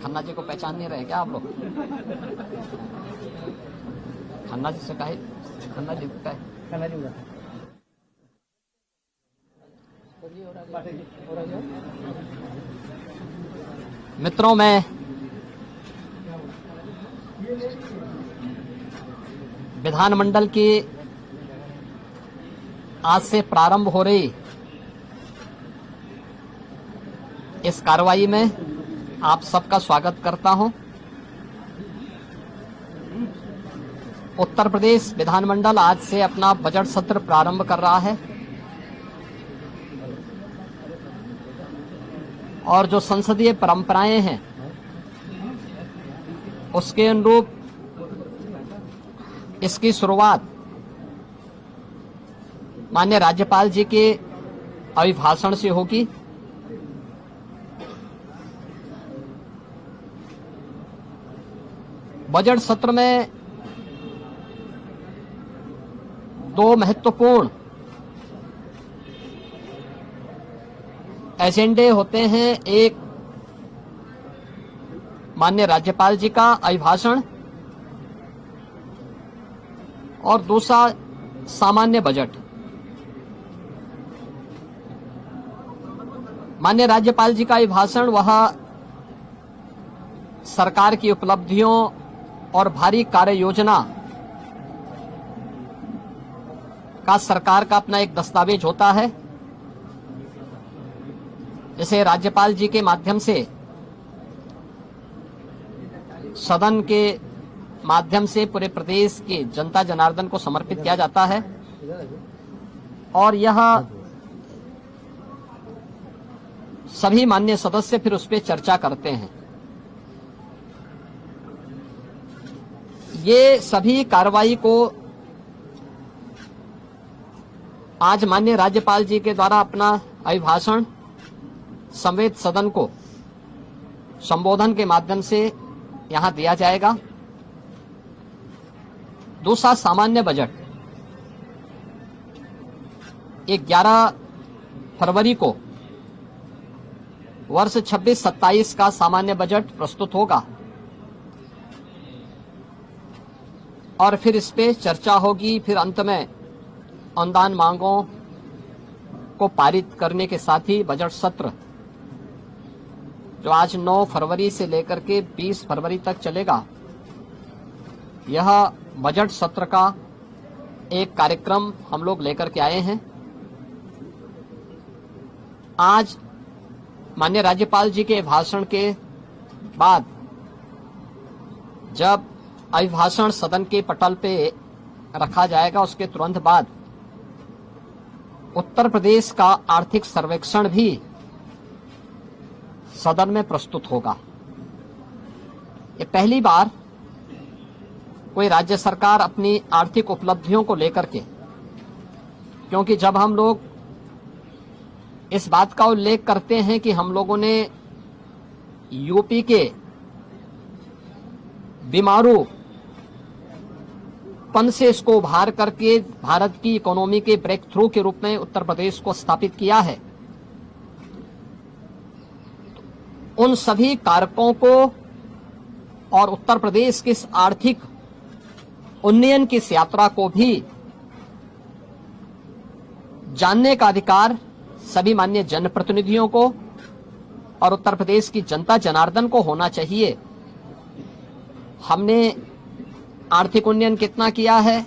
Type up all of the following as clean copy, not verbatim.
खन्ना जी को पहचान नहीं रहे क्या आप लोग? खन्ना जी से कहे, खन्ना जी को कहे। मित्रों, मैं विधानमंडल की आज से प्रारंभ हो रही इस कार्रवाई में आप सबका स्वागत करता हूं। उत्तर प्रदेश विधानमंडल आज से अपना बजट सत्र प्रारंभ कर रहा है और जो संसदीय परंपराएं हैं उसके अनुरूप इसकी शुरुआत माननीय राज्यपाल जी के अभिभाषण से होगी। बजट सत्र में दो महत्वपूर्ण एजेंडे होते हैं। एक माननीय राज्यपाल जी का अभिभाषण और दूसरा सामान्य बजट। माननीय राज्यपाल जी का अभिभाषण वह सरकार की उपलब्धियों और भारी कार्य योजना का सरकार का अपना एक दस्तावेज होता है, जिसे राज्यपाल जी के माध्यम से सदन के माध्यम से पूरे प्रदेश के जनता जनार्दन को समर्पित किया जाता है और यह सभी माननीय सदस्य फिर उस पर चर्चा करते हैं। ये सभी कार्रवाई को आज माननीय राज्यपाल जी के द्वारा अपना अभिभाषण संवेद सदन को संबोधन के माध्यम से यहां दिया जाएगा। दूसरा सामान्य बजट 11 फरवरी को वर्ष 26-27 का सामान्य बजट प्रस्तुत होगा और फिर इस पे चर्चा होगी। फिर अंत में अनुदान मांगों को पारित करने के साथ ही बजट सत्र जो आज 9 फरवरी से लेकर के 20 फरवरी तक चलेगा, यह बजट सत्र का एक कार्यक्रम हम लोग लेकर के आए हैं। आज माननीय राज्यपाल जी के भाषण के बाद जब अभिभाषण सदन के पटल पे रखा जाएगा, उसके तुरंत बाद उत्तर प्रदेश का आर्थिक सर्वेक्षण भी सदन में प्रस्तुत होगा। ये पहली बार कोई राज्य सरकार अपनी आर्थिक उपलब्धियों को लेकर के, क्योंकि जब हम लोग इस बात का उल्लेख करते हैं कि हम लोगों ने यूपी के बीमारू पन से इसको उभार करके भारत की इकोनॉमी के ब्रेक थ्रू के रूप में उत्तर प्रदेश को स्थापित किया है, उन सभी कारकों को और उत्तर प्रदेश की इस आर्थिक उन्नयन की इस यात्रा को भी जानने का अधिकार सभी माननीय जनप्रतिनिधियों को और उत्तर प्रदेश की जनता जनार्दन को होना चाहिए। हमने आर्थिक उन्नयन कितना किया है,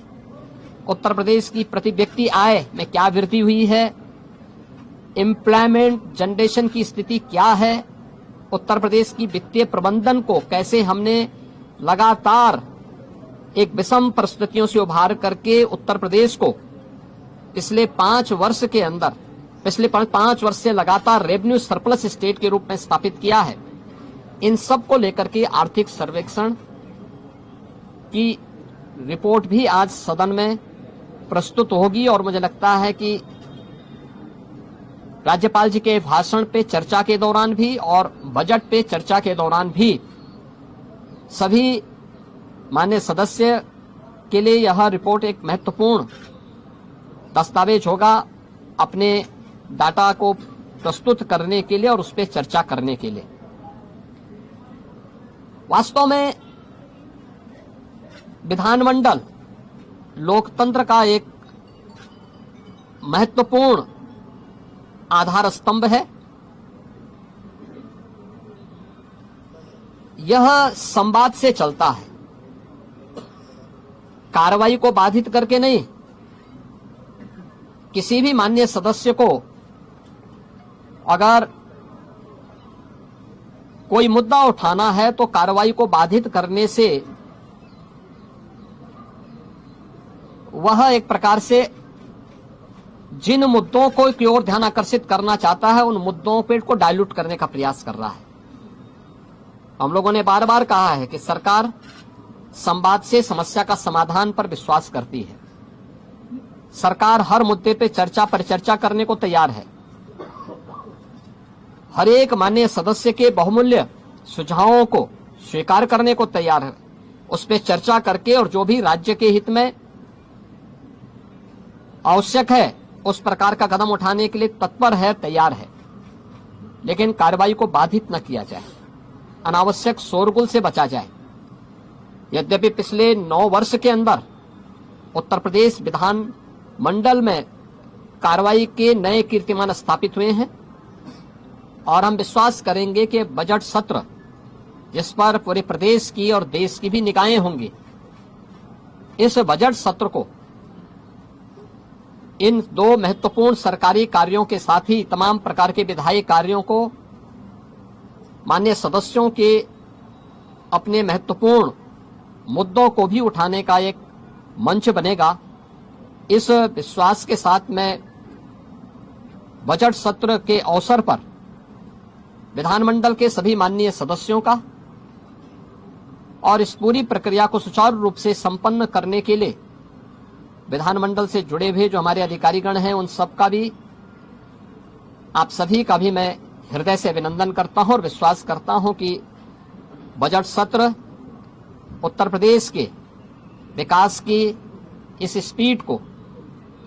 उत्तर प्रदेश की प्रति व्यक्ति आय में क्या वृद्धि हुई है, एम्प्लॉयमेंट जनरेशन की स्थिति क्या है, उत्तर प्रदेश की वित्तीय प्रबंधन को कैसे हमने लगातार एक विषम परिस्थितियों से उभार करके उत्तर प्रदेश को पिछले 5 वर्ष के अंदर, पिछले 5 वर्ष से लगातार रेवेन्यू सरप्लस स्टेट के रूप में स्थापित किया है। इन सब को लेकर के आर्थिक सर्वेक्षण की रिपोर्ट भी आज सदन में प्रस्तुत होगी और मुझे लगता है कि राज्यपाल जी के भाषण पे चर्चा के दौरान भी और बजट पे चर्चा के दौरान भी सभी माननीय सदस्य के लिए यह रिपोर्ट एक महत्वपूर्ण दस्तावेज होगा अपने डाटा को प्रस्तुत करने के लिए और उस पर चर्चा करने के लिए। वास्तव में विधानमंडल लोकतंत्र का एक महत्वपूर्ण आधार स्तंभ है। यह संवाद से चलता है, कार्रवाई को बाधित करके नहीं। किसी भी माननीय सदस्य को अगर कोई मुद्दा उठाना है तो कार्रवाई को बाधित करने से वह एक प्रकार से जिन मुद्दों को की ओर ध्यान आकर्षित करना चाहता है उन मुद्दों पे को डाइल्यूट करने का प्रयास कर रहा है। हम लोगों ने बार बार कहा है कि सरकार संवाद से समस्या का समाधान पर विश्वास करती है। सरकार हर मुद्दे पे चर्चा परिचर्चा करने को तैयार है। हर एक माननीय सदस्य के बहुमूल्य सुझावों को स्वीकार करने को तैयार है, उस पर चर्चा करके और जो भी राज्य के हित में आवश्यक है उस प्रकार का कदम उठाने के लिए तत्पर है, तैयार है। लेकिन कार्रवाई को बाधित न किया जाए, अनावश्यक शोरगुल से बचा जाए। यद्यपि पिछले 9 वर्ष के अंदर उत्तर प्रदेश विधान मंडल में कार्रवाई के नए कीर्तिमान स्थापित हुए हैं और हम विश्वास करेंगे कि बजट सत्र जिस पर पूरे प्रदेश की और देश की भी निगाहें होंगी, इस बजट सत्र को इन 2 महत्वपूर्ण सरकारी कार्यों के साथ ही तमाम प्रकार के विधायी कार्यों को माननीय सदस्यों के अपने महत्वपूर्ण मुद्दों को भी उठाने का एक मंच बनेगा। इस विश्वास के साथ मैं बजट सत्र के अवसर पर विधानमंडल के सभी माननीय सदस्यों का और इस पूरी प्रक्रिया को सुचारू रूप से संपन्न करने के लिए विधानमंडल से जुड़े हुए जो हमारे अधिकारीगण हैं उन सब का भी, आप सभी का भी मैं हृदय से अभिनंदन करता हूं और विश्वास करता हूं कि बजट सत्र उत्तर प्रदेश के विकास की इस स्पीड को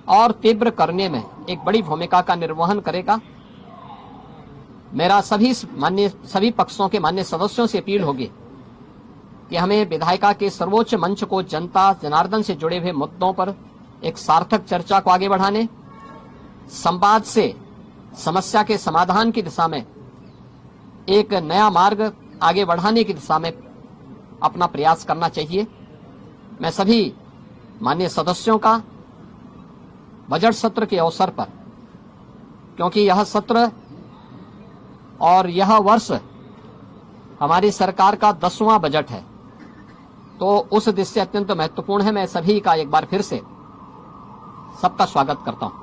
और तीव्र करने में एक बड़ी भूमिका का निर्वहन करेगा। मेरा सभी पक्षों के माननीय सदस्यों से अपील होगी कि हमें विधायिका के सर्वोच्च मंच को जनता जनार्दन से जुड़े हुए मुद्दों पर एक सार्थक चर्चा को आगे बढ़ाने, संवाद से समस्या के समाधान की दिशा में एक नया मार्ग आगे बढ़ाने की दिशा में अपना प्रयास करना चाहिए। मैं सभी माननीय सदस्यों का बजट सत्र के अवसर पर, क्योंकि यह सत्र और यह वर्ष हमारी सरकार का 10वां बजट है, तो उस दृष्टि से अत्यंत महत्वपूर्ण है। मैं सभी का एक बार फिर से सबका स्वागत करता हूं।